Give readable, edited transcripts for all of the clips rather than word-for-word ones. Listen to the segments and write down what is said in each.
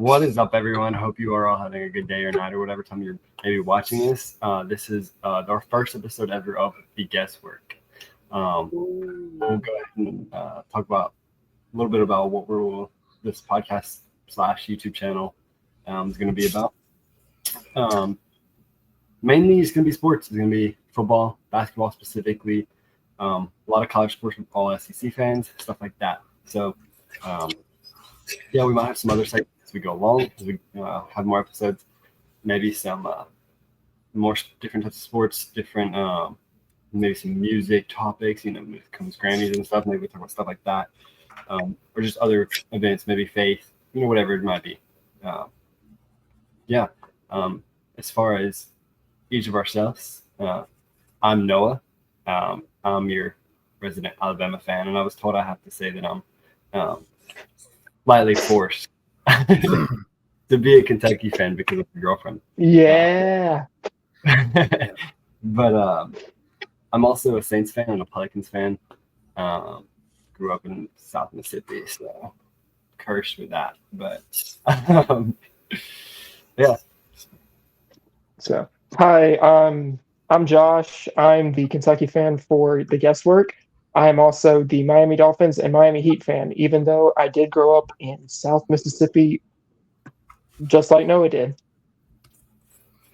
What is up, everyone? Hope you are all having a good day or night or whatever time you're maybe watching this. This is our first episode ever of the Guesswork. We'll go ahead and talk about a little bit about what this podcast / YouTube channel is going to be about. Mainly, it's going to be sports. It's going to be football, basketball specifically, a lot of college sports with all SEC fans, stuff like that. So, yeah, we might have some other segments as we go along, as we have more episodes, maybe some more different types of sports, different maybe some music topics, when it comes Grammys and stuff, maybe we talk about stuff like that, or just other events, maybe faith, whatever it might be. As far as each of ourselves, I'm Noah. I'm your resident Alabama fan, and I was told I have to say that I'm slightly forced to be a Kentucky fan because of my girlfriend. Yeah. But I'm also a Saints fan and a Pelicans fan. Grew up in South Mississippi, so cursed with that. But yeah. So, hi, I'm Josh. I'm the Kentucky fan for the Guesswork. I am also the Miami Dolphins and Miami Heat fan, even though I did grow up in South Mississippi, just like Noah did.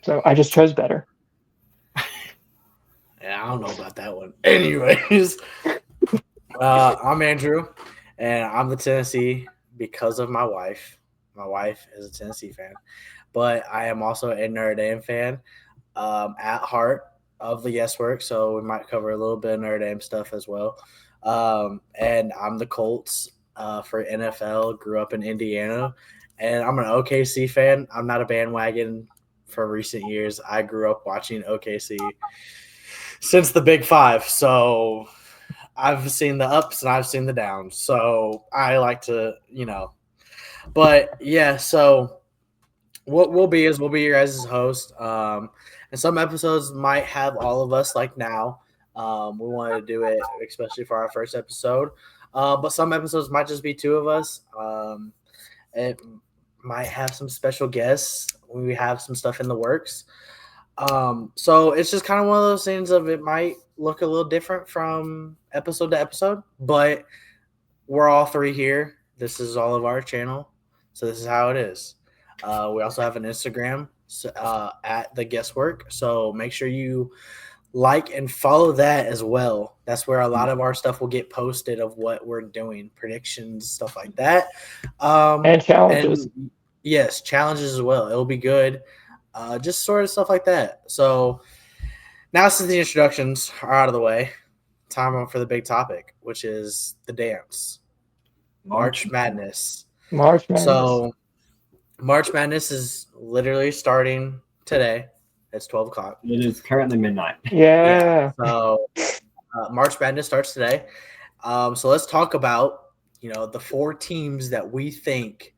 So I just chose better. Yeah, I don't know about that one. Anyways, I'm Andrew, and I'm the Tennessee because of my wife. My wife is a Tennessee fan, but I am also a Notre Dame fan at heart of the Guesswork, so we might cover a little bit of Notre Dame stuff as well. And I'm the Colts for NFL, grew up in Indiana, and I'm an OKC fan. I'm not a bandwagon for recent years. I grew up watching OKC since the Big Five, so I've seen the ups and I've seen the downs. So I like to, But yeah, so what we'll be your guys' host. And some episodes might have all of us like now. We wanted to do it especially for our first episode. But some episodes might just be two of us. It might have some special guests. We have some stuff in the works. So it's just kind of one of those things of it might look a little different from episode to episode, but we're all three here. This is all of our channel. So this is how it is. We also have an Instagram at the Guesswork. So make sure you like and follow that as well. That's where a lot of our stuff will get posted of what we're doing, predictions, stuff like that. And challenges. And yes, challenges as well. It'll be good. Just sort of stuff like that. So now since the introductions are out of the way, time for the big topic, which is the dance. March Madness. So March Madness is literally starting today. It's 12 o'clock. It is currently midnight. Yeah. So March Madness starts today. So let's talk about, the four teams that we think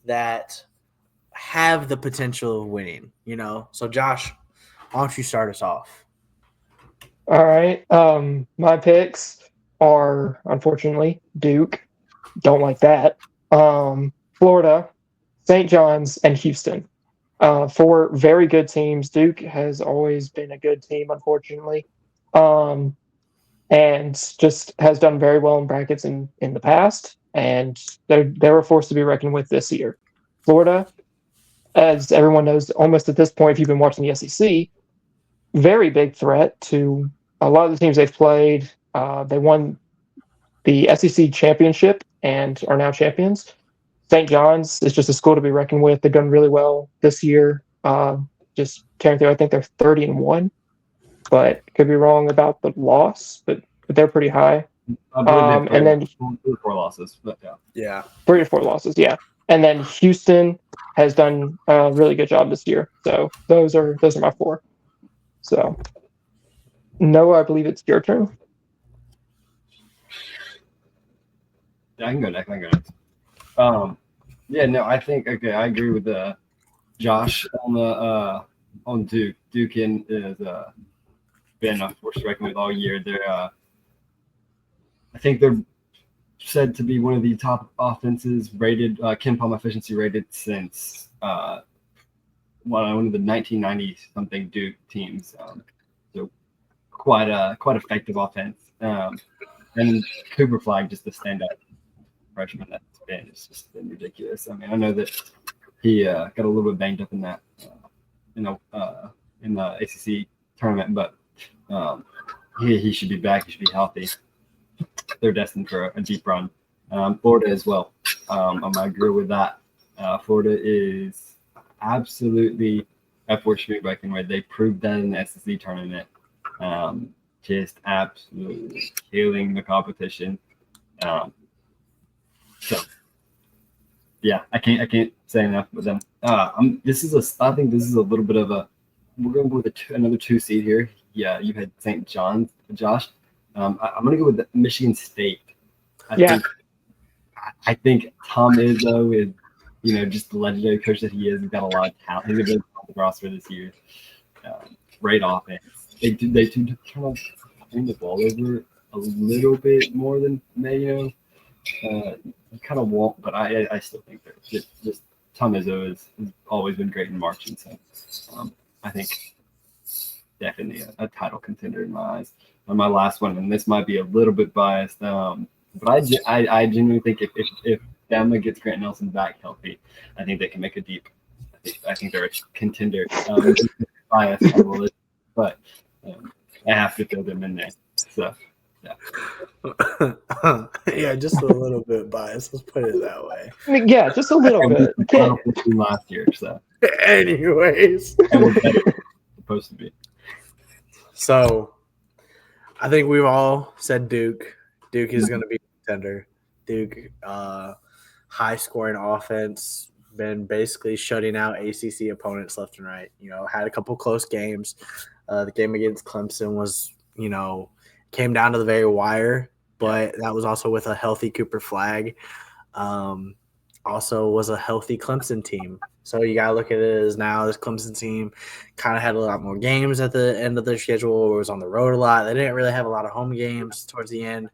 that have the potential of winning, So Josh, why don't you start us off? All right. My picks are, unfortunately, Duke. Don't like that. Florida, St. John's, and Houston. Four very good teams. Duke has always been a good team, unfortunately, and just has done very well in brackets in the past, and they're a force to be reckoned with this year. Florida, as everyone knows, almost at this point, if you've been watching the SEC, very big threat to a lot of the teams they've played. They won the SEC championship and are now champions. St. John's is just a school to be reckoned with. They've done really well this year. Just tearing through, I think they're 30-1, but could be wrong about the loss, but they're pretty high. And then 3 to 4 losses, but yeah, 3 to 4 losses, yeah. And then Houston has done a really good job this year. So those are my four. So Noah, I believe it's your turn. Yeah, I can go next. I think I agree with Josh on Duke. Duke has been a force to reckon with all year. I think they're said to be one of the top offenses rated, Ken Palm efficiency rated since one of the 1990 something Duke teams. So quite effective offense. And Cooper Flag, just the standout freshman that's been, it's just been ridiculous. I mean, I know that he got a little bit banged up in that, in the ACC tournament, but he should be back. He should be healthy. They're destined for a deep run. Florida as well. I agree with that. Florida is absolutely a force to be reckoned with. They proved that in the SEC tournament. Just absolutely killing the competition. So yeah, I can't say enough with them. I think this is a little bit of a. We're going to go with another 2 seed here. Yeah, you had St. John's, Josh. I'm going to go with Michigan State. I think Tom Izzo is, just the legendary coach that he is. He's got a lot of talent. He's going to be on the roster this year. Great offense. They turn the ball over a little bit more than they, you kind of won't, but I still think they're just Tom Izzo has always been great in marching. So I think definitely a title contender in my eyes. And my last one, and this might be a little bit biased, but I genuinely think if Bama gets Grant Nelson back healthy, I think they can make a deep. I think they're a contender. Biased, but I have to throw them in there. So. Yeah. Yeah, just a little bit biased. Let's put it that way. Yeah, just a little bit. Last year, so. Anyways, supposed to be. So, I think we've all said Duke. Duke is going to be a contender. Duke, high scoring offense, been basically shutting out ACC opponents left and right. Had a couple close games. The game against Clemson was, came down to the very wire, but that was also with a healthy Cooper Flag. Also was a healthy Clemson team. So you got to look at it as now this Clemson team kind of had a lot more games at the end of their schedule, or was on the road a lot. They didn't really have a lot of home games towards the end.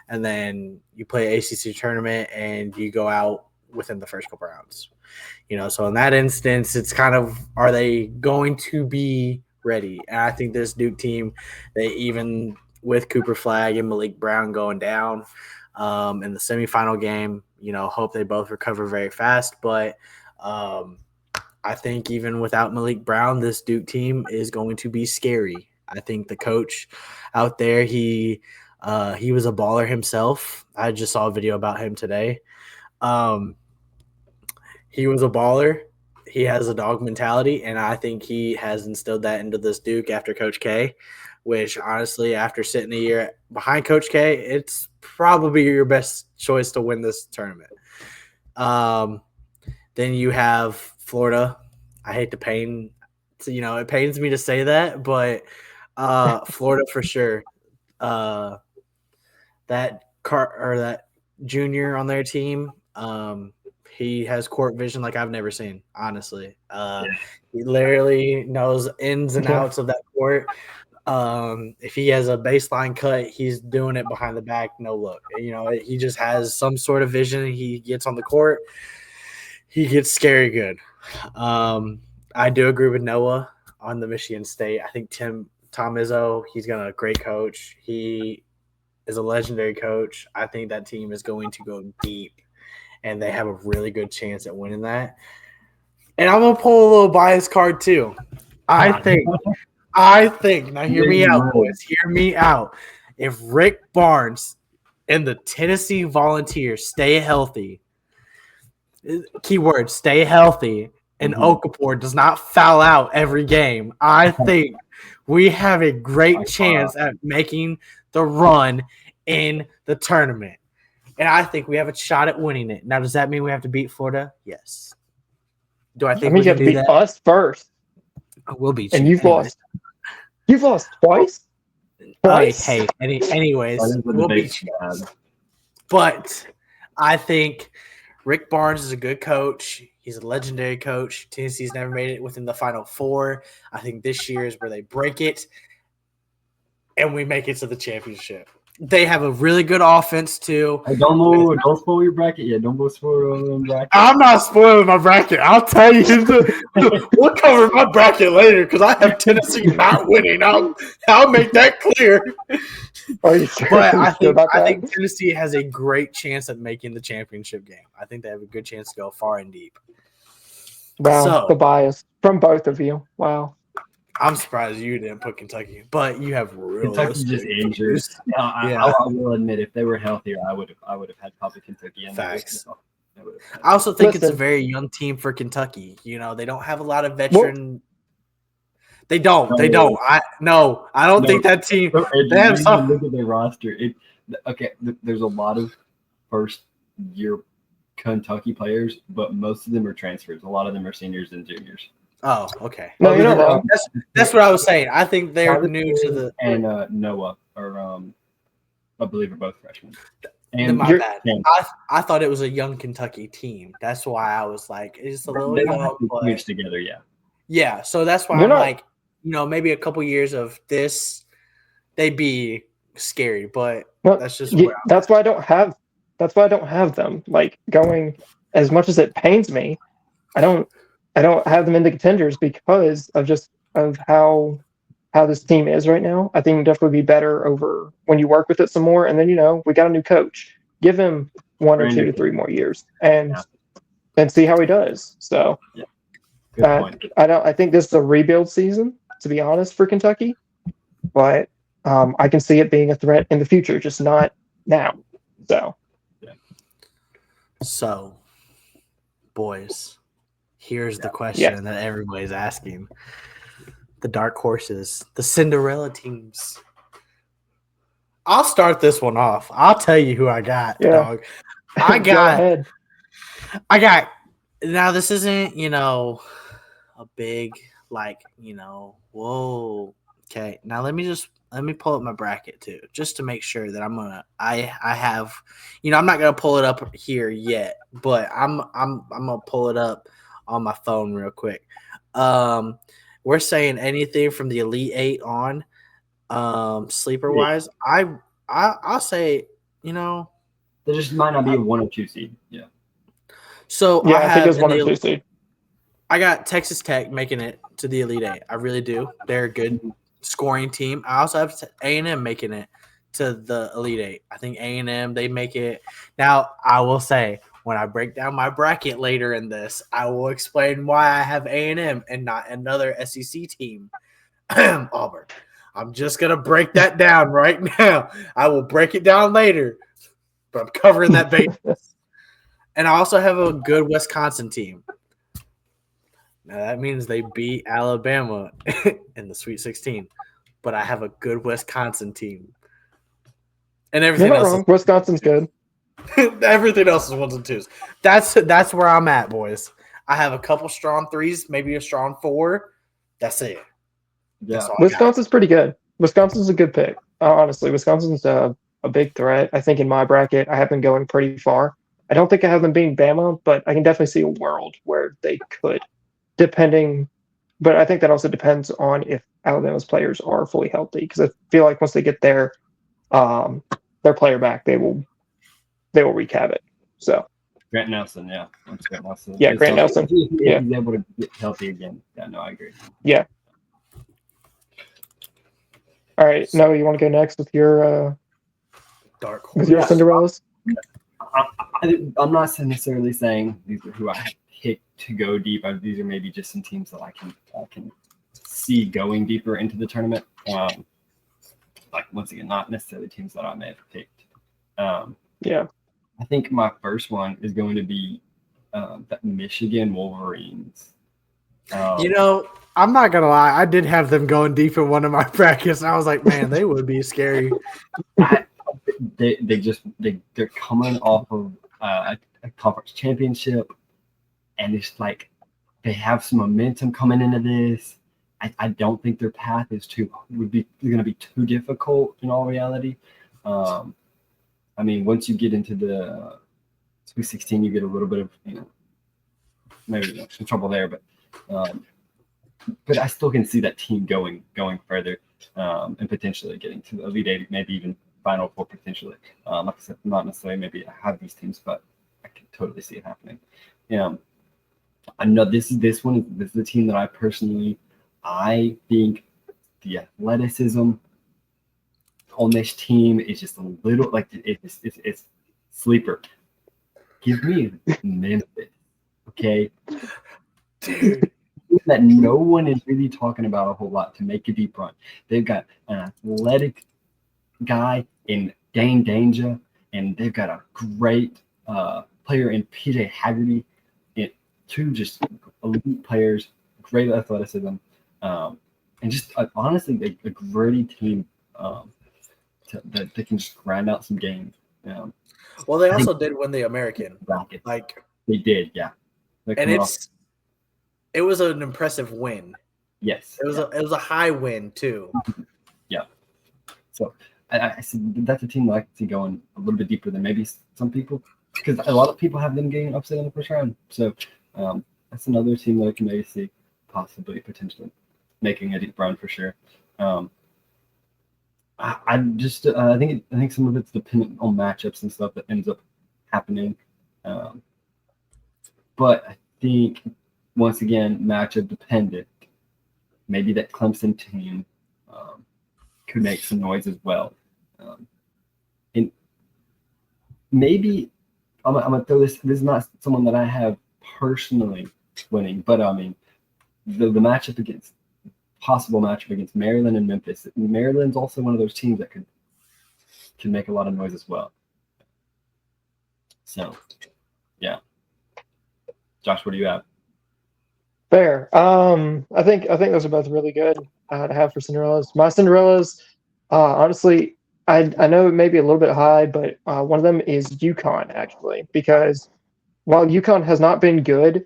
And then you play ACC tournament and you go out within the first couple rounds. So in that instance, it's kind of, are they going to be ready? And I think this Duke team, they even – with Cooper Flag and Malik Brown going down in the semifinal game, hope they both recover very fast. But I think even without Malik Brown, this Duke team is going to be scary. I think the coach out there, he was a baller himself. I just saw a video about him today. He was a baller. He has a dog mentality, and I think he has instilled that into this Duke after Coach K. Which, honestly, after sitting a year behind Coach K, it's probably your best choice to win this tournament. Then you have Florida. I hate to pain – it pains me to say that, but Florida for sure. That junior on their team, he has court vision like I've never seen, honestly. He literally knows ins and outs of that court. If he has a baseline cut, he's doing it behind the back, no look. He just has some sort of vision. He gets on the court, he gets scary good. I do agree with Noah on the Michigan State. I think Tom Izzo, he's going to great coach. He is a legendary coach. I think that team is going to go deep, and they have a really good chance at winning that. And I'm going to pull a little bias card too. I think – now hear me out, boys. Hear me out. If Rick Barnes and the Tennessee Volunteers stay healthy, keyword stay healthy, and Okafor does not foul out every game, I think we have a great chance at making the run in the tournament. And I think we have a shot at winning it. Now, does that mean we have to beat Florida? Yes. Do I think we you have to beat us first? We'll beat you. And you've lost. You've lost twice? Hey, anyways, we'll beat you. But I think Rick Barnes is a good coach. He's a legendary coach. Tennessee's never made it within the Final Four. I think this year is where they break it, and we make it to the championship. They have a really good offense too. Hey, don't spoil your bracket yet. Don't spoil your bracket. I'm not spoiling my bracket. I'll tell you. We'll cover my bracket later because I have Tennessee not winning. I'll make that clear. Are you sure? But I Sure about that? think Tennessee has a great chance at making the championship game. I think they have a good chance to go far and deep. Wow, So- the bias from both of you. Wow. I'm surprised you didn't put Kentucky, but you have Kentucky's just realistic. injured. Yeah. I will admit, if they were healthier, I would have had probably Kentucky in there. Facts. So, I also think it's a Listen. very young team for Kentucky. You know, they don't have a lot of veteran. They don't. I don't think that team. They have some. Look at their roster. There's a lot of first-year Kentucky players, but most of them are transfers. A lot of them are seniors and juniors. Oh, okay. No, you're not wrong. That's what I was saying. I think they're new to the. And Noah are, I believe, are both freshmen. And my bad. I thought it was a young Kentucky team. That's why I was like, it's a little they don't young. have to But mix together, yeah. yeah, so that's why I'm like, maybe a couple years of this, they'd be scary. But that's just that's why I don't have. That's why I don't have them. Like going as much as it pains me, I don't have them in the contenders because of how this team is right now. I think it'd definitely be better over when you work with it some more. And then we got a new coach. Give him 1 or 2 to 3 more years and see how he does. So Good point. I think this is a rebuild season, to be honest, for Kentucky. But I can see it being a threat in the future, just not now. So, boys, here's the question that everybody's asking. The dark horses, the Cinderella teams. I'll start this one off. I'll tell you who I got, dog. I got now this isn't, a big whoa. Okay. Now let me pull up my bracket too, just to make sure that I have, I'm not gonna pull it up here yet, but I'm gonna pull it up on my phone real quick. We're saying anything from the Elite Eight on, sleeper wise. I'll say, there just might not be a 1 or 2 seed. Yeah. So I think it's 1 or 2 seed. I got Texas Tech making it to the Elite Eight. I really do. They're a good scoring team. I also have A&M making it to the Elite Eight. I think A&M, they make it. Now, I will say, when I break down my bracket later in this, I will explain why I have A&M and not another SEC team, Auburn. I'm just going to break that down right now. I will break it down later, but I'm covering that basis. And I also have a good Wisconsin team. Now, that means they beat Alabama in the Sweet 16. But I have a good Wisconsin team. And everything else wrong. Wisconsin's good. Everything else is 1s and 2s. That's where I'm at, boys. I have a couple strong 3s, maybe a strong 4. That's it. Yeah. Wisconsin's pretty good. Wisconsin's a good pick. Honestly, Wisconsin's a big threat. I think in my bracket, I have them going pretty far. I don't think I have them beating Bama, but I can definitely see a world where they could, depending. But I think that also depends on if Alabama's players are fully healthy, because I feel like once they get their player back, they will wreak havoc. So Grant Nelson, Grant Nelson. Yeah, Grant Nelson. He's able to get healthy again. Yeah, no, I agree. Yeah. All right, Noah, you want to go next with your dark horse? With your Cinderellas? I'm not necessarily saying these are who I picked to go deep. These are maybe just some teams that I can see going deeper into the tournament. Once again, not necessarily teams that I may have picked. Yeah. I think my first one is going to be the Michigan Wolverines. I'm not gonna lie. I did have them going deep in one of my brackets, and I was like, man, they would be scary. They're coming off of a conference championship, and it's like they have some momentum coming into this. I don't think their path is going to be too difficult in all reality. I mean, once you get into the Sweet 16, you get a little bit of maybe some trouble there, but I still can see that team going further and potentially getting to the Elite Eight, maybe even Final Four potentially. Like I said, not necessarily maybe have these teams, but I can totally see it happening. I know this is the team that I think the athleticism on this team is just a little like it's sleeper. Give me Memphis, okay? Dude. That no one is really talking about a whole lot to make a deep run. They've got an athletic guy in Dane Danger, and they've got a great player in PJ Haggerty. Two just elite players, great athleticism, and just honestly a gritty team that they can just grind out some games. Well, they also did win the American. Bracket. Like They did, yeah. and it was an impressive win. Yes. It was a high win too. Yeah. So I said that's a team that I can see going a little bit deeper than maybe some people, because a lot of people have them getting upset in the first round. So that's another team that I can maybe see possibly potentially making a deep run for sure. I think some of it's dependent on matchups and stuff that ends up happening. But I think once again matchup dependent. Maybe that Clemson team could make some noise as well. And maybe I'm gonna throw this. This is not someone that I have personally winning, but I mean the possible matchup against Maryland and Memphis. Maryland's also one of those teams that can make a lot of noise as well. So, yeah. Josh, what do you have? Fair. I think those are both really good to have for Cinderellas. My Cinderellas, honestly, I know it may be a little bit high, but one of them is UConn actually, because while UConn has not been good,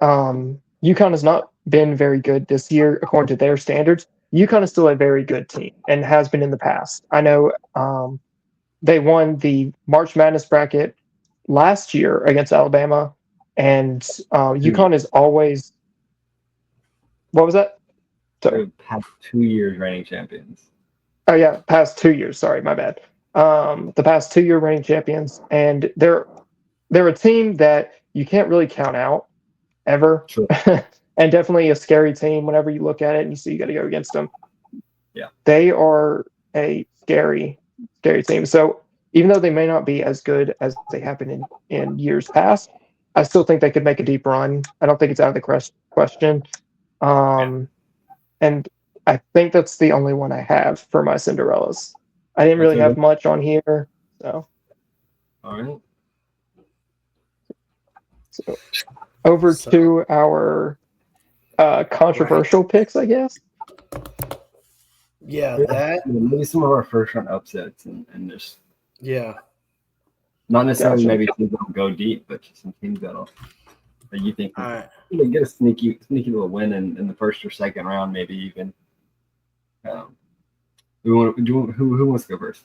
UConn has not been very good this year according to their standards. UConn is still a very good team and has been in the past. I know they won the March Madness bracket last year against Alabama, and UConn is always. What was that? Sorry. Past 2 years reigning champions. Oh yeah, past 2 years. Sorry, my bad. The past 2 year reigning champions, and they're a team that you can't really count out ever, Sure. and definitely a scary team whenever you look at it and you see you got to go against them. Yeah, they are a scary team. So even though they may not be as good as they have been in years past, I still think they could make a deep run. I don't think it's out of the question. And I think that's the only one I have for my Cinderellas. I didn't really have much on here, so. All right. So over to our controversial picks, I guess. Yeah, that. Maybe some of our first round upsets and just. Yeah. Not necessarily maybe teams that will go deep, but just some teams that you think get a sneaky little win in the first or second round, maybe even. Who wants to go first?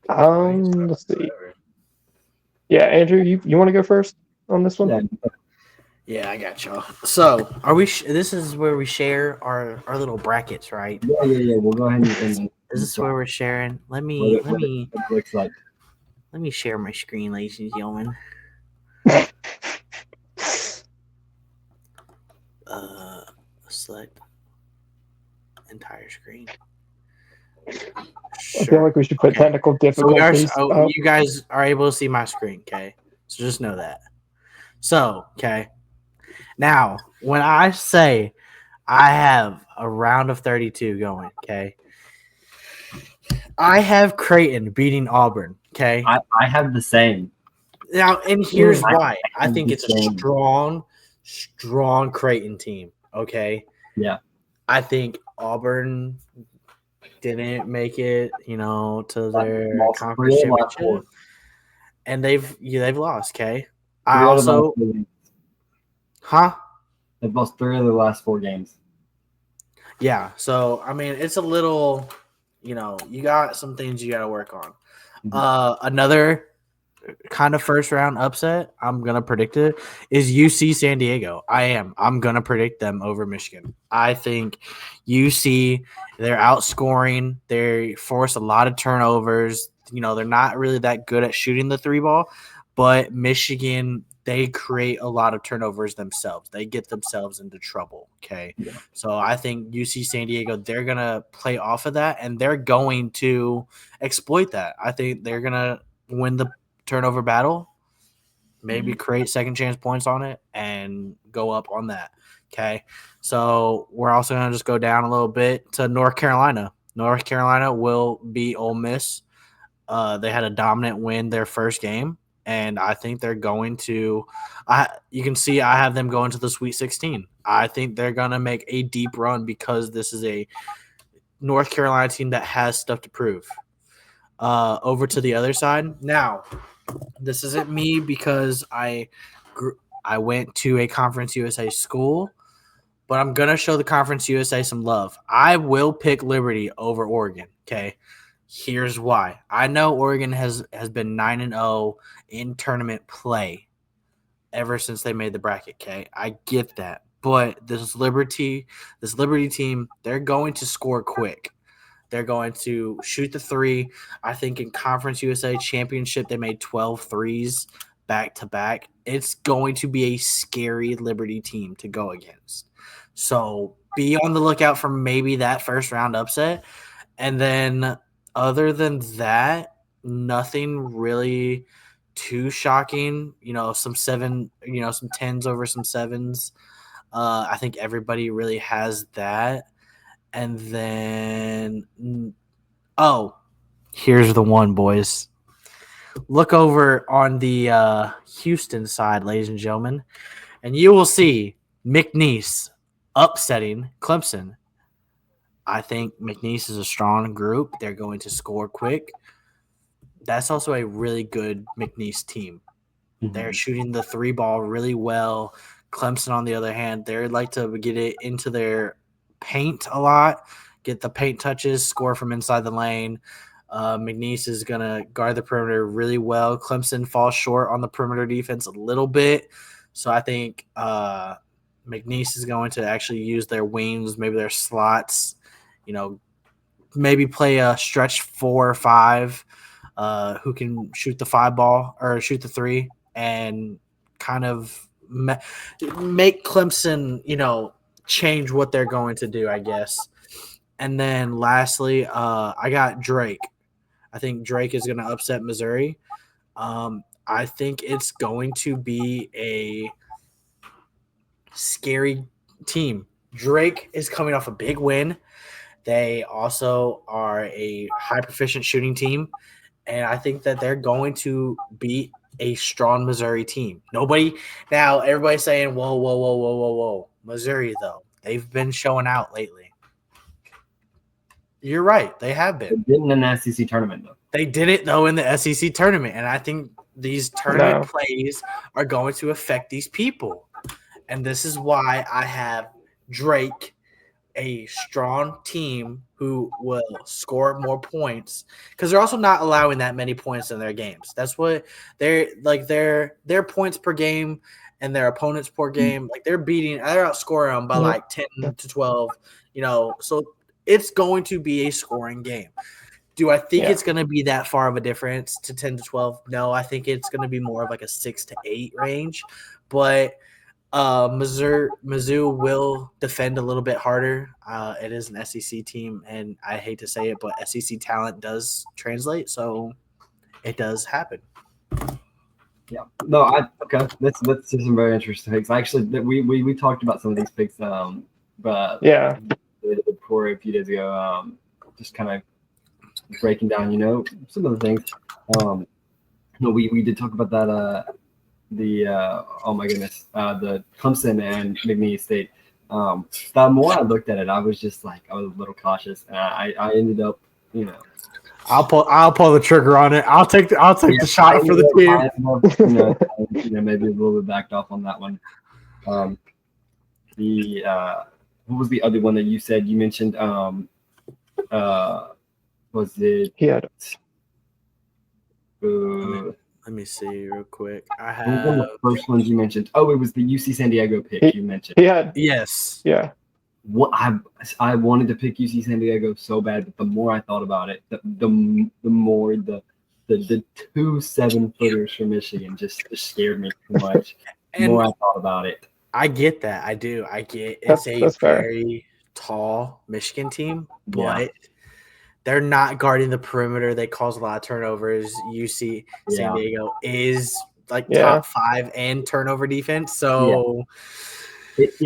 Let's see. Yeah, Andrew, you want to go first on this one? Yeah, I got y'all. So, are we? This is where we share our little brackets, right? Yeah. We'll go ahead and is this where we're sharing? Let me share my screen, ladies and gentlemen. Select entire screen. I feel like we should put technical difficulties. So you guys are able to see my screen, okay? So just know that. So, okay. Now, when I say I have a round of 32 going, okay, I have Creighton beating Auburn, okay? I have the same. Now, and here's why. I think it's a strong Creighton team, okay? Yeah. I think Auburn didn't make it, to their conference championship, and they've lost. Okay, They've lost 3 of the last 4 games. Yeah, so I mean, it's a little, you got some things you got to work on. Mm-hmm. Another kind of first round upset, I'm gonna predict it, is UC San Diego. I'm gonna predict them over Michigan. I think UC They're outscoring. They force a lot of turnovers. They're not really that good at shooting the three ball, but Michigan, they create a lot of turnovers themselves. They get themselves into trouble. Okay. Yeah. So I think UC San Diego, they're going to play off of that and they're going to exploit that. I think they're going to win the turnover battle, maybe create second chance points on it and go up on that. Okay. So we're also going to just go down a little bit to North Carolina. North Carolina will beat Ole Miss. They had a dominant win their first game, and I think they're going to you can see I have them going to the Sweet 16. I think they're going to make a deep run because this is a North Carolina team that has stuff to prove. Over to the other side. Now, this isn't me because I went to a Conference USA school, but I'm going to show the Conference USA some love. I will pick Liberty over Oregon, okay? Here's why. I know Oregon has been 9-0 in tournament play ever since they made the bracket, okay? I get that. But this Liberty team, they're going to score quick. They're going to shoot the three. I think in Conference USA Championship, they made 12 threes back to back. It's going to be a scary Liberty team to go against. So be on the lookout for maybe that first round upset. And then other than that, nothing really too shocking. Some 10s over some 7s. I think everybody really has that. And then, here's the one, boys. Look over on the Houston side, ladies and gentlemen, and you will see McNeese upsetting Clemson. I think McNeese is a strong group. They're going to score quick. That's also a really good McNeese team. Mm-hmm. They're shooting the three ball really well. Clemson, on the other hand, they like to get it into their paint a lot, get the paint touches, score from inside the lane. McNeese is going to guard the perimeter really well. Clemson falls short on the perimeter defense a little bit. So I think McNeese is going to actually use their wings, maybe their slots, maybe play a stretch 4 or 5 who can shoot the 5 ball or shoot the 3 and kind of make Clemson, change what they're going to do, I guess. And then lastly, I got Drake. I think Drake is going to upset Missouri. I think it's going to be a scary team. Drake is coming off a big win. They also are a high proficient shooting team. And I think that they're going to beat a strong Missouri team. Everybody's saying, whoa. Missouri, though, they've been showing out lately. You're right. They have been. They didn't in the SEC tournament, though. They did it, though, in the SEC tournament. And I think these tournament plays are going to affect these people. And this is why I have Drake, a strong team who will score more points, because they're also not allowing that many points in their games. That's what they're like. Their points per game and their opponents per game, like they're outscoring them by like 10 to 12. So it's going to be a scoring game. Do I think it's going to be that far of a difference to 10 to 12? No, I think it's going to be more of like a 6 to 8 range, but Mizzou will defend a little bit harder. It is an SEC team, and I hate to say it, but SEC talent does translate, so it does happen. Yeah. No, okay. That's some very interesting picks. Actually, we talked about some of these picks, but before a few days ago, just kind of breaking down, some of the things. We did talk about that. The Clemson and McNeese State. The more I looked at it, I was a little cautious, and I ended up, I'll pull the trigger on it. I'll take the shot for the team. Maybe a little bit backed off on that one. What was the other one that you said? You mentioned. Was it? Yeah. Let me see real quick. I have one of the first ones you mentioned. Oh, it was the UC San Diego pick you mentioned. Yeah. Yes. Yeah. what I wanted to pick UC San Diego so bad, but the more I thought about it, the more the 2 7-footers from Michigan just scared me too much. The And more I thought about it. I get that. I do. I get That's fair. very tall Michigan team, but Yeah. they're not guarding the perimeter. They cause a lot of turnovers. UC San Yeah. Diego is like Yeah. top 5 in turnover defense. So It's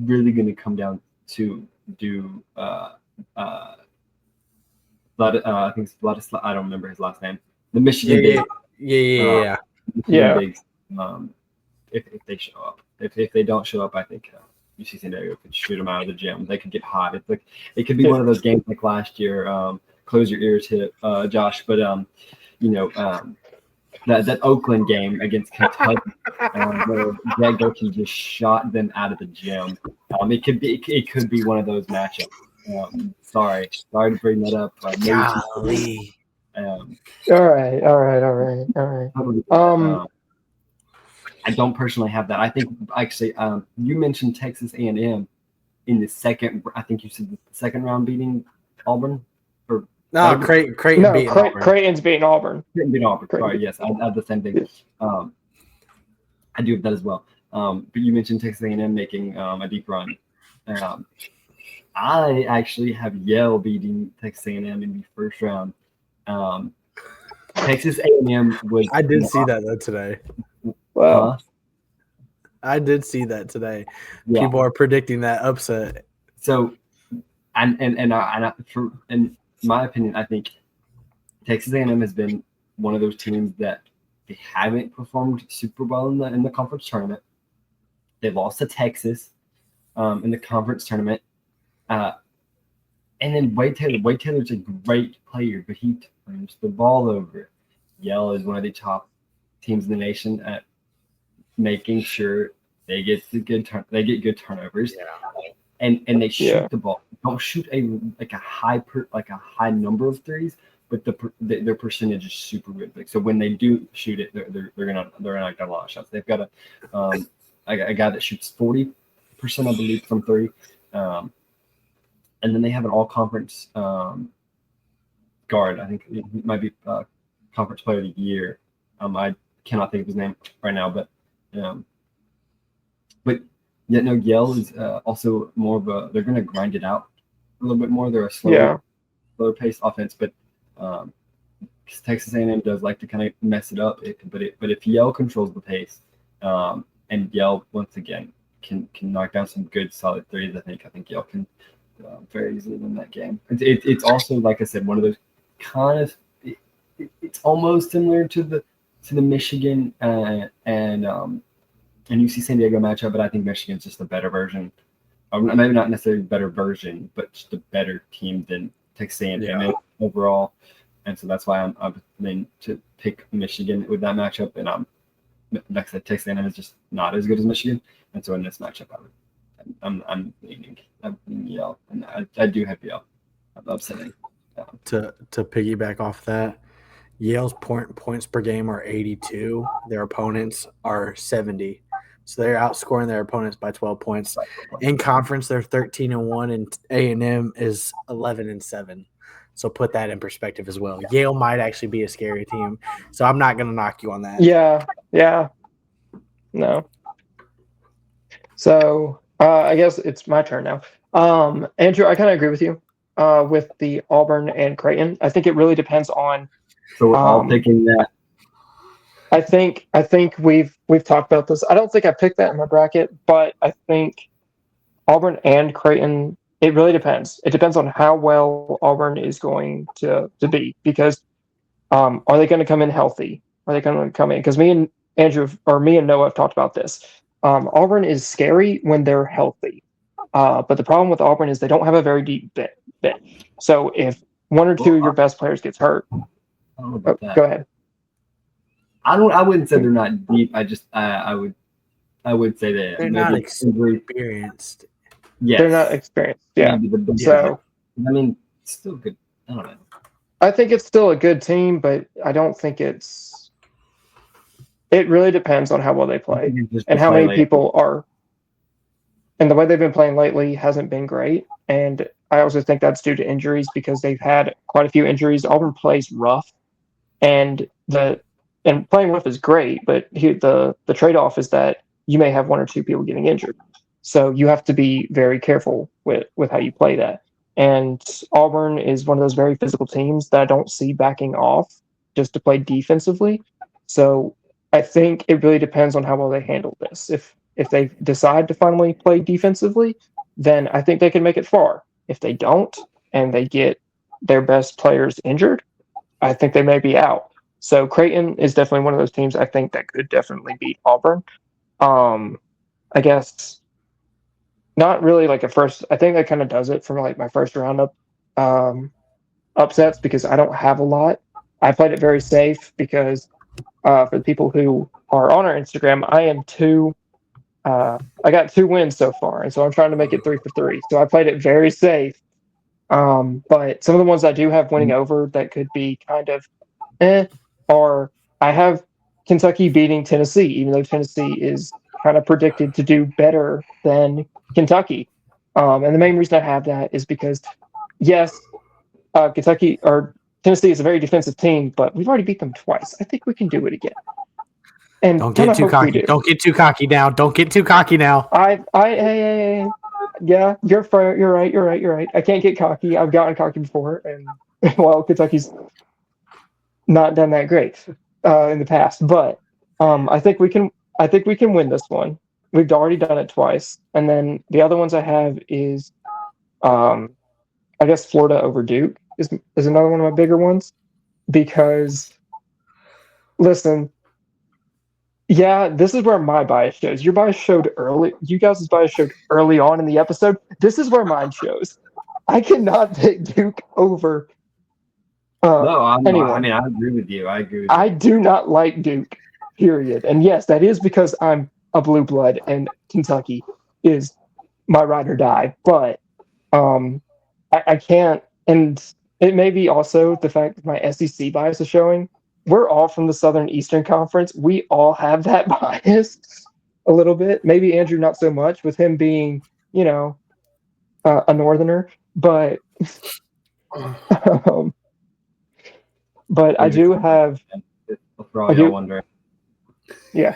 really gonna come down to do I think it's Vladislav. I don't remember his last name. The Michigan big. yeah. Michigan bigs. If they show up, if they don't show up, I think UC San Diego could shoot them out of the gym. They could get hot. It's like it could be one of those games like last year. Close your ears, Josh. But that Oakland game against Kentucky, where Greg Gilkey just shot them out of the gym. It could be one of those matchups. Sorry to bring that up. Golly. All right. I don't personally have that. I think actually, you mentioned Texas A&M in the second. I think you said the second round beating Auburn. No, Creighton beating Auburn. Creighton's beating Auburn. Creighton beating Auburn. Sorry, yes, I have the same thing. I do have that as well. But you mentioned Texas A&M making a deep run. I actually have Yale beating Texas A&M in the first round. Texas A&M was. I did see that though today. Wow. I did see that today. Yeah. People are predicting that upset. So, in my opinion, I think Texas A&M has been one of those teams that they haven't performed super well in the conference tournament. They lost to Texas in the conference tournament. And then Wade Taylor's a great player, but he turns the ball over. Yale is one of the top teams in the nation at making sure they get good turnovers. Yeah. And they shoot the ball. Don't shoot a high number of threes, but their percentage is super good. Like, so when they do shoot it, they're not gonna get a lot of shots. They've got a guy that shoots 40%, I believe, from three. And then they have an all-conference guard. I think it might be conference player of the year. I cannot think of his name right now, but Yale is also more of a. They're going to grind it out a little bit more. They're a slower paced offense, but Texas A&M does like to kind of mess it up. But if Yale controls the pace, and Yale once again can knock down some good solid threes, I think Yale can very easily win that game. It's also, like I said, one of those kind of. It's almost similar to the Michigan and UC San Diego matchup, but I think Michigan's just a better version. Maybe not necessarily a better version, but just a better team than Texas A&M overall. And so that's why I'm going to pick Michigan with that matchup. And like I said, Texas A&M is just not as good as Michigan. And so in this matchup, I'm leaning Yale, and I do have Yale. I'm upsetting. To piggyback off that, Yale's points per game are 82. Their opponents are 70. So they're outscoring their opponents by 12 points. In conference, they're 13-1, and A&M is 11-7. So put that in perspective as well. Yale might actually be a scary team. So I'm not going to knock you on that. Yeah. No. So I guess it's my turn now. Andrew, I kind of agree with you with the Auburn and Creighton. I think it really depends on. So we're all picking that. I think we've talked about this. I don't think I picked that in my bracket, but I think Auburn and Creighton. It really depends. It depends on how well Auburn is going to be, because are they going to come in healthy? Are they going to come in? Because me and Noah have talked about this. Auburn is scary when they're healthy, but the problem with Auburn is they don't have a very deep bench. So if one or two of your best players gets hurt, go ahead. I wouldn't say they're not deep. I would say that they're not experienced. Yes. They're not experienced. Yeah. So I mean, it's still good. I don't know. I think it's still a good team, but I don't think it's. It really depends on how well they play and how many people are. and the way they've been playing lately hasn't been great. And I also think that's due to injuries because they've had quite a few injuries. Auburn plays rough, and playing rough is great, but the trade off is that you may have one or two people getting injured. So you have to be very careful with how you play that. And Auburn is one of those very physical teams that I don't see backing off just to play defensively. So I think it really depends on how well they handle this. If they decide to finally play defensively, then I think they can make it far. If they don't and they get their best players injured, I think they may be out. So Creighton is definitely one of those teams I think that could definitely beat Auburn. I guess not really like a first. I think that kind of does it for like my first roundup upsets because I don't have a lot. I played it very safe because for the people who are on our Instagram, I am I got 2 wins so far, and so I'm trying to make it 3 for 3. So I played it very safe. But some of the ones I do have winning over that could be kind of are I have Kentucky beating Tennessee, even though Tennessee is kind of predicted to do better than Kentucky. And the main reason I have that is because, yes, Kentucky or Tennessee is a very defensive team, but we've already beat them twice. I think we can do it again. And don't get too cocky. Don't get too cocky now. Don't get too cocky now. Yeah, you're fair. You're right. I can't get cocky. I've gotten cocky before, and well, Kentucky's not done that great in the past. But I think we can. I think we can win this one. We've already done it twice, and then the other ones I have is, I guess Florida over Duke is another one of my bigger ones because, listen. Yeah, this is where my bias shows. Your bias showed early. You guys' bias showed early on in the episode. This is where mine shows. I cannot pick Duke over anyone. I mean, I agree with you. I do not like Duke, period. And yes, that is because I'm a blue blood and Kentucky is my ride or die. But I can't. And it may be also the fact that my SEC bias is showing. We're all from the Southern Eastern Conference. We all have that bias a little bit. Maybe Andrew not so much with him being, a Northerner. But but I do have. For all y'all wondering. Yeah.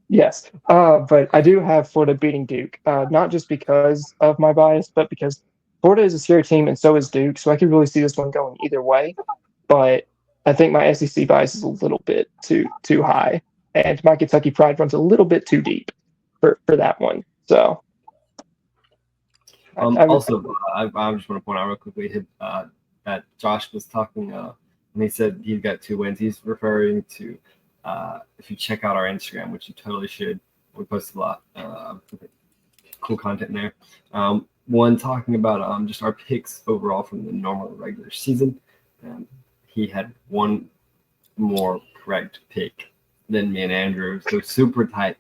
Yes. But I do have Florida beating Duke. Not just because of my bias, but because Florida is a scary team and so is Duke. So I could really see this one going either way. But I think my SEC bias is a little bit too high, and my Kentucky pride runs a little bit too deep for that one. So, I just want to point out real quickly that Josh was talking when he said he's got 2 wins. He's referring to if you check out our Instagram, which you totally should. We post a lot cool content there. One talking about just our picks overall from the normal regular season. He had one more correct pick than me and Andrew, so super tight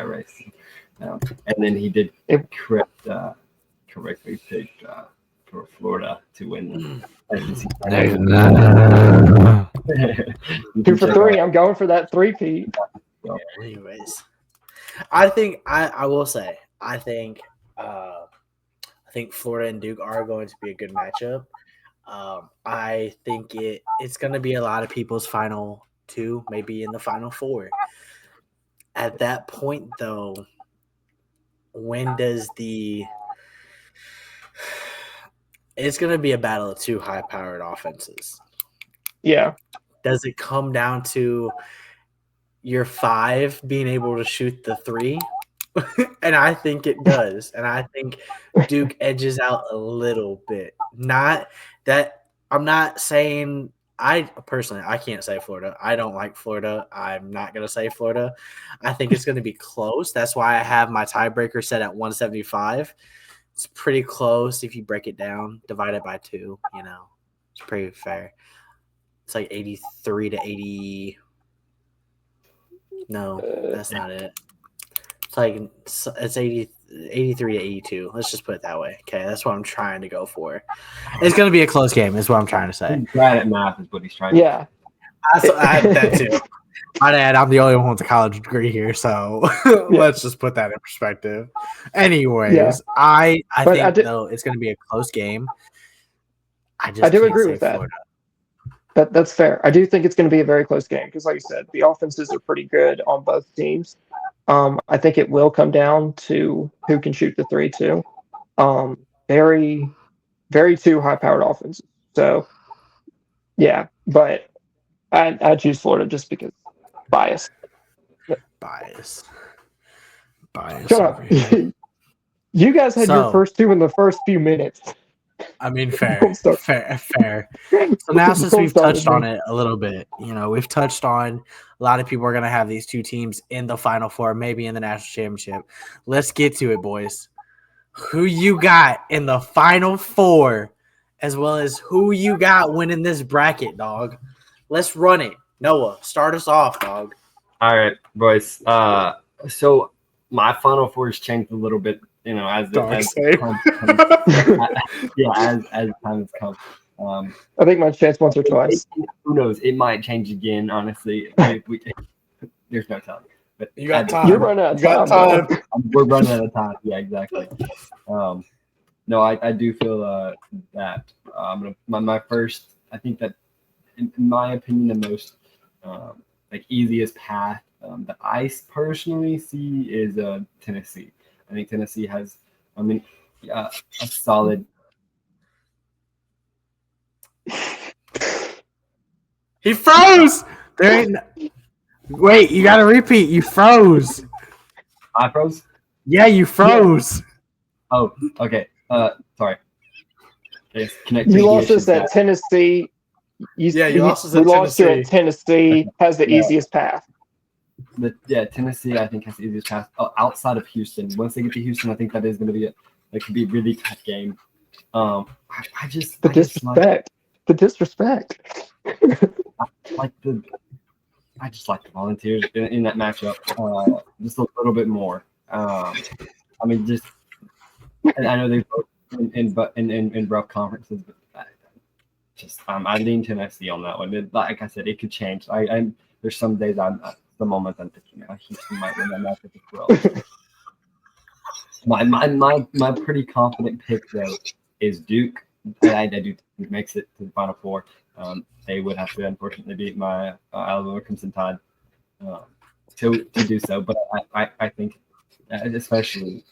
race. And then he did correctly picked for Florida to win. 2 for 3. I'm going for that 3-peat. Anyways, I think I will say I think Florida and Duke are going to be a good matchup. I think it's going to be a lot of people's final 2, maybe in the final 4. At that point, though, when does it's going to be a battle of 2 high-powered offenses. Yeah. Does it come down to your 5 being able to shoot the 3? And I think it does. And I think Duke edges out a little bit. Not that I'm not saying I can't say Florida. I don't like Florida. I'm not going to say Florida. I think it's going to be close. That's why I have my tiebreaker set at 175. It's pretty close if you break it down, divide it by 2, it's pretty fair. It's like 83 to 80. No, that's not it. It's like it's 83 to 82. Let's just put it that way. Okay, that's what I'm trying to go for. It's going to be a close game is what I'm trying to say. He's bad at math is what he's trying to say. I have that too. My dad, I'm the only one with a college degree here, so let's just put that in perspective. Anyways, Yeah. I But think though it's going to be a close game. I just do can't agree say with that. Florida. That's fair. I do think it's going to be a very close game because, like you said, the offenses are pretty good on both teams. I think it will come down to who can shoot the three too. Very, very two high-powered offenses. So, yeah, but I choose Florida just because bias. Bias Shut over up. here. You guys had your So, first two in the first few minutes. I mean, Don't start. fair. So now, since Don't we've start touched with on me. it a little bit, we've touched on a lot of people are going to have these two teams in the Final Four, maybe in the national championship. Let's get to it, boys. Who you got in the Final Four, as well as who you got winning this bracket, dog? Let's run it. Noah, start us off, dog. All right, boys. So my Final Four has changed a little bit, as Dog, as same. time as time has come. I think my chance once or twice. Who knows? It might change again. Honestly, there's no telling. But You got at- time. You're running out of You got time. time. We're running out of time. Yeah, exactly. No, I do feel that my first. I think that, in my opinion, the most easiest path that I personally see is Tennessee. I think Tennessee has, a solid. He froze. There ain't. Wait, you got to repeat. You froze. I froze. Yeah, you froze. Oh, okay. Sorry. Yes, You lost us at Tennessee. You lost us we at lost you Tennessee. at Tennessee. Has the easiest path. Tennessee, I think, has the easiest path outside of Houston. Once they get to Houston, I think that is going to be could be a really tough game. I just disrespect. The disrespect. like the Volunteers in that matchup just a little bit more. I know they both in rough conferences, but I lean Tennessee on that one. Like I said, it could change. There's some days the moment I'm thinking Houston might win that matchup as well. My pretty confident pick though is Duke. I do think makes it to the Final Four. They would have to unfortunately beat my Alabama Crimson Tide to do so. But I think, especially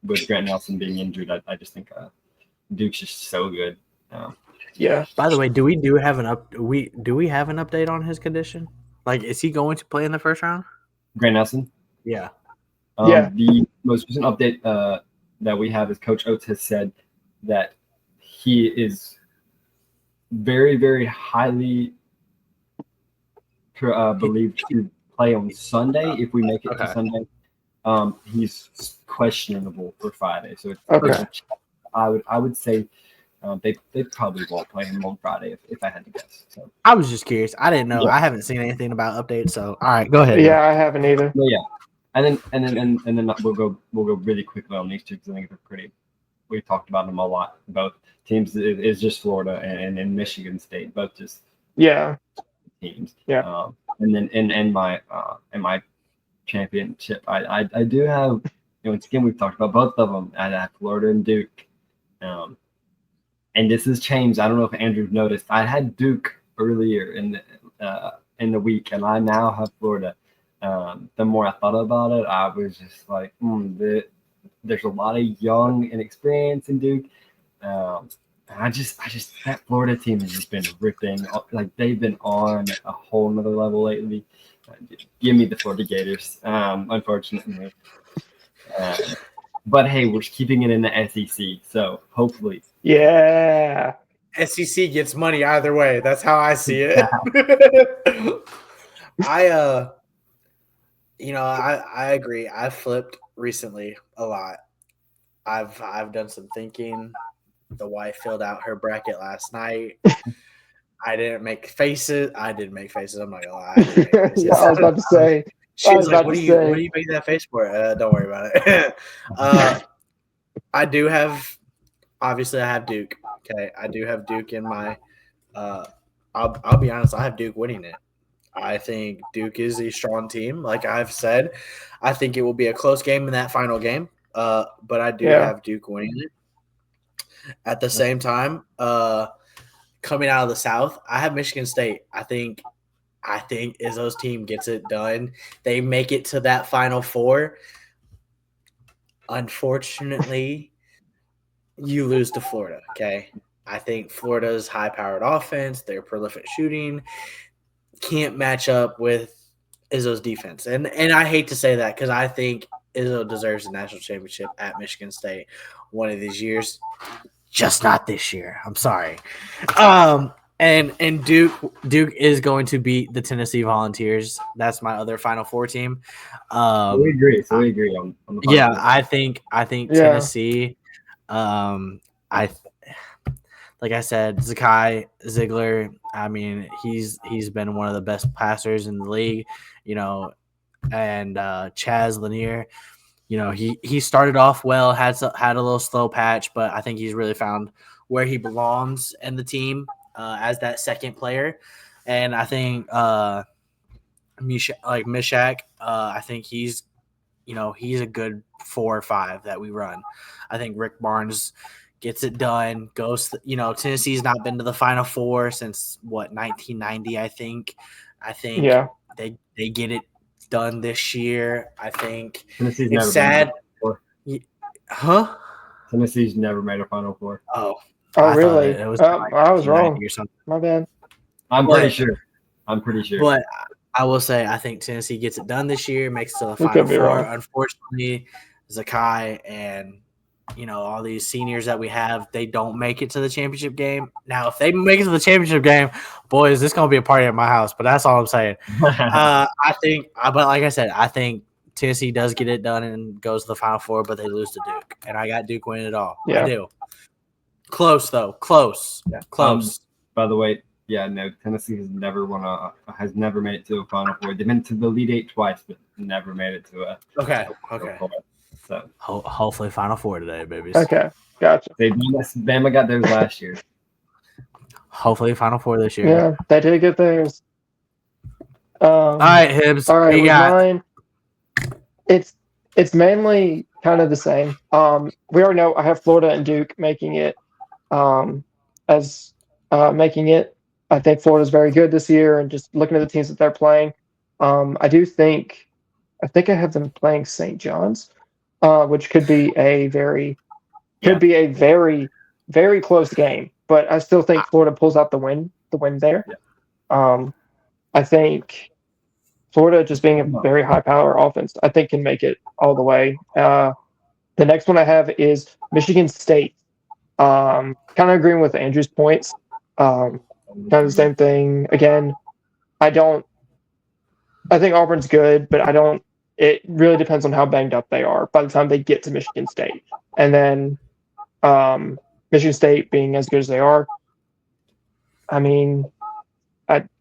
with Grant Nelson being injured, I just think Duke's just so good. Yeah. By the way, do we have an update on his condition? Like, is he going to play in the first round? Grant Nelson? Yeah. The most recent update that we have is Coach Oates has said that he is very, very highly believed to play on Sunday if we make it to Sunday. He's questionable for Friday, so I would say they probably won't play him on Friday if I had to guess. So I was just curious. I didn't know. Yeah. I haven't seen anything about updates. So all right, go ahead. Yeah, I haven't either. But yeah, and then we'll go really quickly on these two because I think they're pretty. We talked about them a lot. Both teams is just Florida and Michigan State, both just teams. Yeah. And then in my championship, I do have. Once again, we've talked about both of them. I have Florida and Duke. And this has changed. I don't know if Andrew noticed. I had Duke earlier in the week, and I now have Florida. The more I thought about it, I was just like, there's a lot of young and experience in Duke. I just that Florida team has just been ripping. Like they've been on a whole nother level lately. Give me the Florida Gators, unfortunately. But hey, we're keeping it in the SEC, so hopefully. Yeah. SEC gets money either way. That's how I see it. I agree. I flipped recently a lot. I've done some thinking. The wife filled out her bracket last night. I didn't make faces. I did make faces. I'm not gonna lie. I did make faces. Yeah, I was about to say. She was like, "What do you make that face for?" Don't worry about it. I do have. Obviously, I have Duke. Okay, I do have Duke in my. I'll be honest. I have Duke winning it. I think Duke is a strong team. Like I've said, I think it will be a close game in that final game. But I do have Duke winning it. At the same time, coming out of the South, I have Michigan State. I think Izzo's team gets it done. They make it to that Final Four. Unfortunately, you lose to Florida, okay? I think Florida's high-powered offense, their prolific shooting, can't match up with Izzo's defense. And I hate to say that because I think Izzo deserves a national championship at Michigan State one of these years. Just not this year. I'm sorry. And Duke is going to beat the Tennessee Volunteers. That's my other Final Four team. We agree. So we agree on the yeah, Four. I think Tennessee. Like I said, Zakai Ziegler. I mean, he's been one of the best passers in the league. And Chaz Lanier. He started off well, had a little slow patch, but I think he's really found where he belongs in the team as that second player. And I think Mishak, I think he's a good 4 or 5 that we run. I think Rick Barnes gets it done. Tennessee's not been to the Final Four since 1990. I think they get it done this year. I think Tennessee's it's sad. Huh? Tennessee's never made a Final Four. Oh, really? It was I was wrong. Or something. My bad. I'm pretty sure. But I will say I think Tennessee gets it done this year, makes it to the We Final could be Four. wrong. Unfortunately, Zakai and all these seniors that we have, they don't make it to the championship game. Now, if they make it to the championship game, boys, this is going to be a party at my house. But that's all I'm saying. But like I said, I think Tennessee does get it done and goes to the Final Four, but they lose to Duke. And I got Duke winning it all. Yeah. I do. Close, though. Close. Yeah. Close. By the way, Tennessee has never made it to a Final Four. They've been to the Elite Eight twice, but never made it to a Okay. So Hopefully Final Four today, babies. Okay, gotcha. Bama got theirs last year. Hopefully Final Four this year. Yeah, they did get theirs. All right, Hibbs. All right, we got mine. It's mainly kind of the same. We already know I have Florida and Duke making it. Making it. I think Florida's very good this year, and just looking at the teams that they're playing, I think I have them playing St. John's, which could be a very very close game. But I still think Florida pulls out the win there. Yeah. I think Florida, just being a very high power offense, I think can make it all the way. The next one I have is Michigan State. Kind of agreeing with Andrew's points. Kind of the same thing. Again, I think Auburn's good, but it really depends on how banged up they are by the time they get to Michigan State. And then Michigan State being as good as they are, I mean,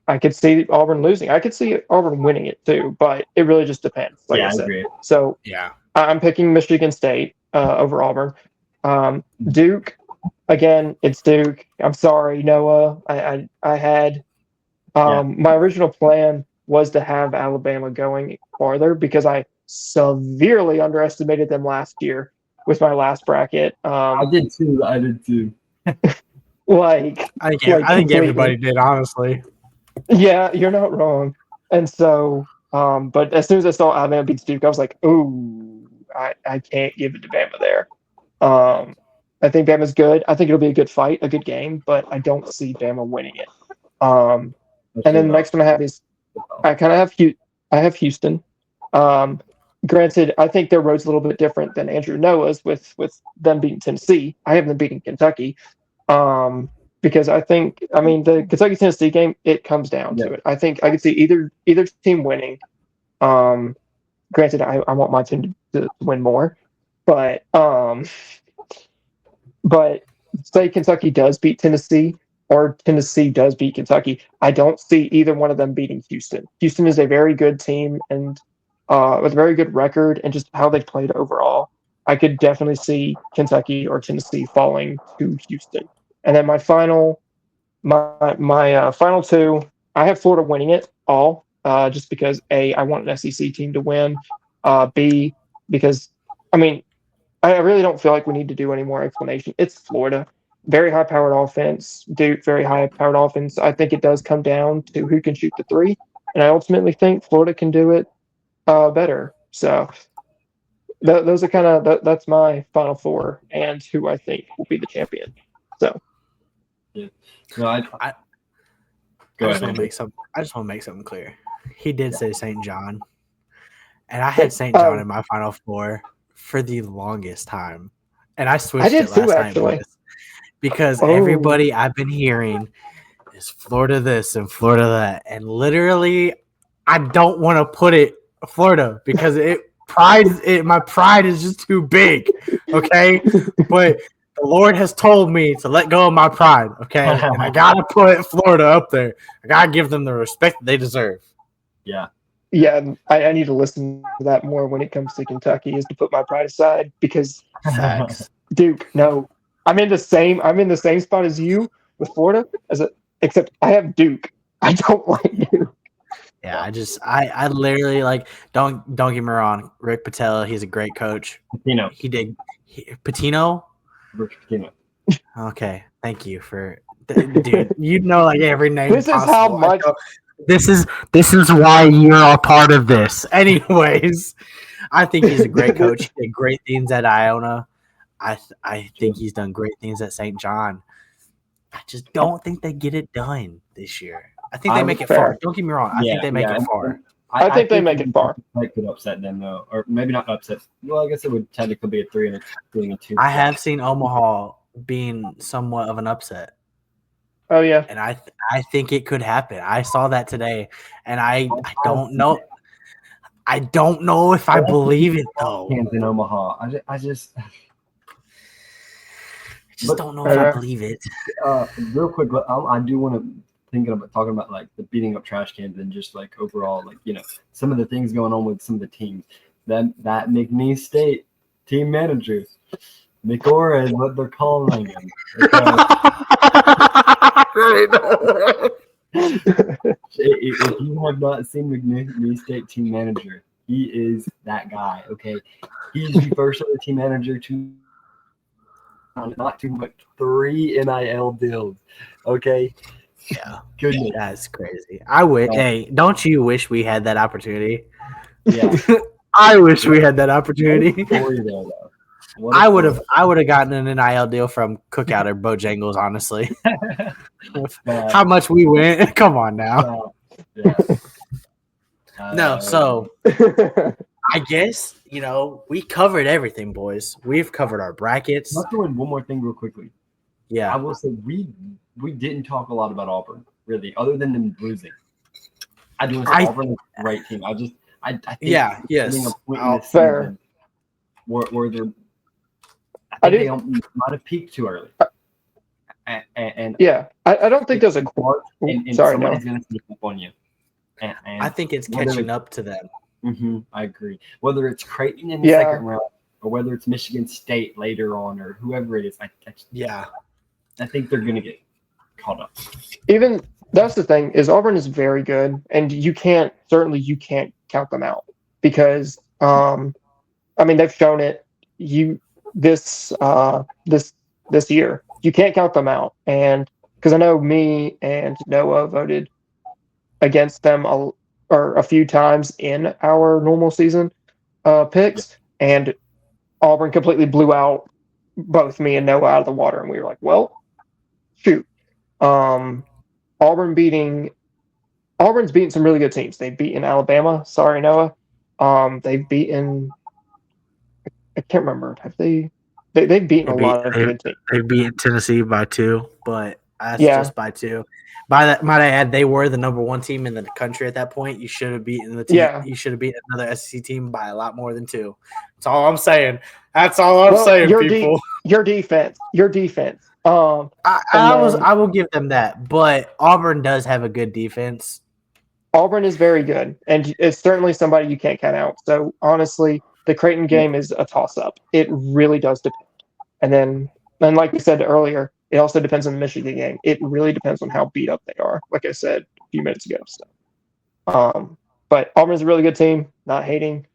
I could see Auburn losing. I could see Auburn winning it too, but it really just depends. Like I said. agree. So yeah. I'm picking Michigan State over Auburn. Duke, again, it's Duke. I'm sorry, Noah. I had my original plan was to have Alabama going farther because I severely underestimated them last year with my last bracket. I did too. I think everybody did, honestly. Yeah, you're not wrong. And so, but as soon as I saw Alabama beats Duke, I was like, ooh, I can't give it to Bama there. I think Bama's good. I think it'll be a good fight, a good game, but I don't see Bama winning it. And then the next one I have is I have Houston. Granted, I think their road's a little bit different than Andrew Noah's with them beating Tennessee. I have them beating Kentucky. Because the Kentucky-Tennessee game, it comes down to it. I think I could see either team winning. Granted, I want my team to win more, but say Kentucky does beat Tennessee or Tennessee does beat Kentucky, I don't see either one of them beating Houston. Houston is a very good team and with a very good record and just how they played overall. I could definitely see Kentucky or Tennessee falling to Houston. And then my final two, I have Florida winning it. all, just because A, I want an SEC team to win. B, because I mean, I really don't feel like we need to do any more explanation. It's Florida, very high-powered offense. Duke, very high-powered offense. I think it does come down to who can shoot the three, and I ultimately think Florida can do it better. So those are kind of that's my Final Four and who I think will be the champion. So Yeah. No, I I go just ahead. want to Andrew. make some. I just want to make something clear. He did Yeah. say St. John, and I had St. John in my Final Four for the longest time, and I switched did it last too, night, actually. boys, because Oh. everybody I've been hearing is Florida this and Florida that, and literally, I don't want to put it Florida because my pride is just too big. Okay, but the Lord has told me to let go of my pride. Okay, and I gotta put Florida up there. I gotta give them the respect that they deserve. Yeah. Yeah, I need to listen to that more when it comes to Kentucky, is to put my pride aside, because Facts. Duke, no, I'm in the same spot as you with Florida, except I have Duke. I don't like Duke. Yeah, I literally like don't get me wrong. Rick Patel, he's a great coach. Patino. Patino. Rick Patino. Okay, thank you for, dude. You know, like every name This is possible. how much. This is why you're a part of this. Anyways, I think he's a great coach. He did great things at Iona. I think he's done great things at St. John. I just don't think they get it done this year. I think they make it far. Don't get me wrong. I think they make it far. I think they make it far. I could upset them though, or maybe not upset. Well, I guess it would technically be a 3-2. I have seen Omaha being somewhat of an upset. Oh yeah, and I think it could happen. I saw that today, and I don't know. I don't know if I believe it though. In Omaha, I just don't know if I believe it. Real quick, I do want to talking about like the beating up trash cans and just like overall, like, you know, some of the things going on with some of the teams. That McNeese State team manager, McOra is what they're calling him. If you have not seen McNeese State team manager, he is that guy. Okay, he's the first ever team manager to not two but 3 NIL deals. Okay. Yeah, goodness, that's crazy. I would. Hey, don't you wish we had that opportunity? Yeah, I wish we had that opportunity. I would have gotten an NIL deal from Cookout or Bojangles, honestly. How much we went? Come on now. No, so I guess, you know, we covered everything, boys. We've covered our brackets. Let's go in one more thing real quickly. Yeah, I will say we didn't talk a lot about Auburn, really, other than them losing. I do want to say Auburn is a great team. I think yes. A point in this Fair. season where they're, I think they might have peaked too early. And yeah, I don't think there's a court. And sorry, somebody's going to sneak up on you. And I think it's catching up to them. Mm-hmm, I agree. Whether it's Creighton in the second round or whether it's Michigan State later on or whoever it is, I think they're going to get caught up. Even that's the thing, is Auburn is very good, and you can't count them out, because I mean, they've shown it this year. You can't count them out, and because I know me and Noah voted against them a few times in our normal season picks, and Auburn completely blew out both me and Noah out of the water, and we were like, well, shoot. Auburn's beating some really good teams. They've beaten Alabama. Sorry, Noah. They've beaten, I can't remember. Have they've beaten a lot of good teams. They've beaten Tennessee by 2, but that's just by 2. By that, might I add, they were the number 1 team in the country at that point. You should have beaten the team. Yeah. You should have beaten another SEC team by a lot more than 2. That's all I'm saying. That's all I'm saying, people. Your defense. I will give them that, but Auburn does have a good defense. Auburn is very good, and it's certainly somebody you can't count out. So honestly, the Creighton game is a toss-up. It really does depend. And then like we said earlier, it also depends on the Michigan game. It really depends on how beat up they are, like I said a few minutes ago. So. But Auburn's a really good team. Not hating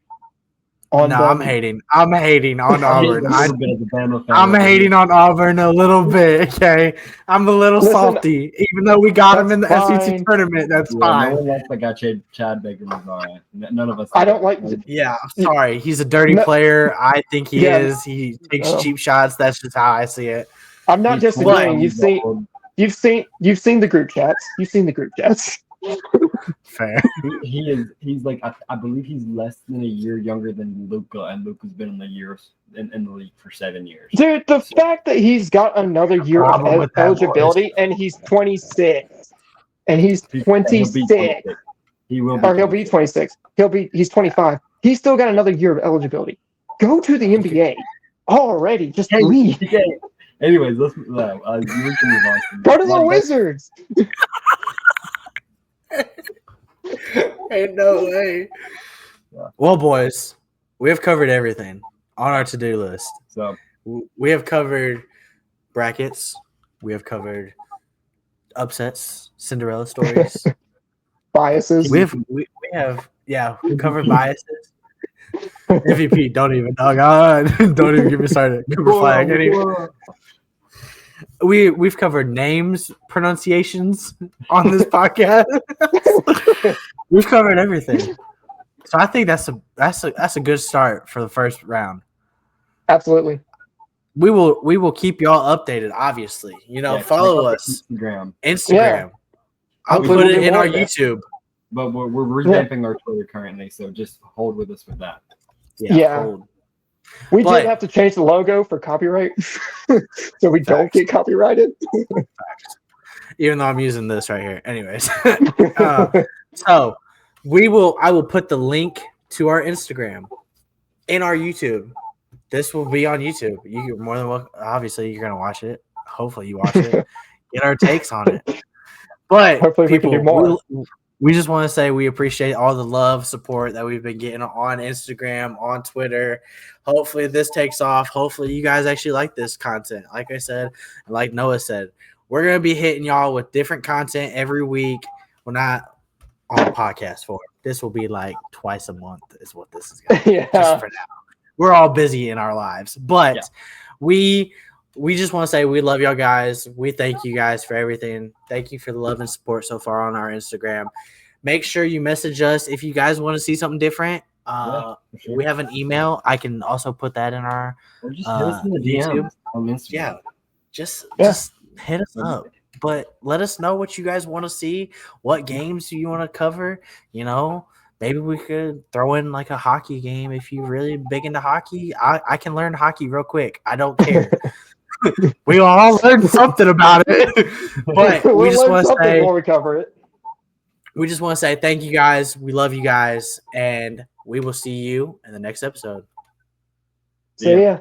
on them. I'm hating. I'm hating on Auburn. A little bit of the Bama fan I'm over here. hating on Auburn a little bit. Okay, I'm a little Listen, salty, even though we got him in the that's SEC fine. tournament. That's Yeah, fine. no one likes that guy Chad Baker Mazara. None of us. I don't like. Yeah, I'm sorry. He's a dirty No- player. I think he Yeah. is. He takes Oh. cheap shots. That's just how I see it. I'm not He's disagreeing. 21 You've seen the group chats. You've seen the group chats. Fair. He's like I believe he's less than a year younger than Luca, and Luca's been in the league for 7 years. Dude, the fact that he's got another year Problem of with that, eligibility and he's 26. And he's He'll be 26. 26. He will be. Or he'll be 26. He's 25. He's still got another year of eligibility. Go to the NBA already. Just leave. Okay. Anyways, let's you can move on. Go to the Wizards. Ain't no way. Well, boys, we have covered everything on our to-do list. So We have covered brackets. We have covered upsets, Cinderella stories. Biases. we covered biases. MVP, don't even don't even get me started. Cooper Flag. Anyway. We've covered names, pronunciations on this podcast. We've covered everything. So I think that's a good start for the first round. Absolutely. We will keep y'all updated, obviously. Follow us. Instagram. Yeah. I'll Hopefully put we'll it do in more our of that. YouTube. But we're revamping our Twitter currently, so just hold with us with that. Yeah. Hold. We But- did have to change the logo for copyright, so we don't Facts. get copyrighted. Even though I'm using this right here. Anyways. So I will put the link to our Instagram in our YouTube. This will be on YouTube. You're more than welcome. Obviously, you're gonna watch it. Hopefully, you watch it. Get our takes on it. But Hopefully we can do more. We just want to say we appreciate all the love, support that we've been getting on Instagram, on Twitter. Hopefully, this takes off. Hopefully, you guys actually like this content. Like I said, and like Noah said, we're gonna be hitting y'all with different content every week. We're not on podcast form. This will be like twice a month is what this is going to be. Yeah. Just for now. We're all busy in our lives. But we just want to say we love y'all guys. We thank you guys for everything. Thank you for the love and support so far on our Instagram. Make sure you message us if you guys want to see something different. For sure. We have an email. I can also put that in our Or just hit us in the DMs YouTube. on Instagram. Yeah. Just hit us Yeah. up. But let us know what you guys want to see, what games you want to cover. Maybe we could throw in like a hockey game if you're really big into hockey. I can learn hockey real quick. I don't care. We all learn something about it. But we We'll just learn want to something say before we cover it. we just want to say thank you guys. We love you guys, and we will see you in the next episode. See ya.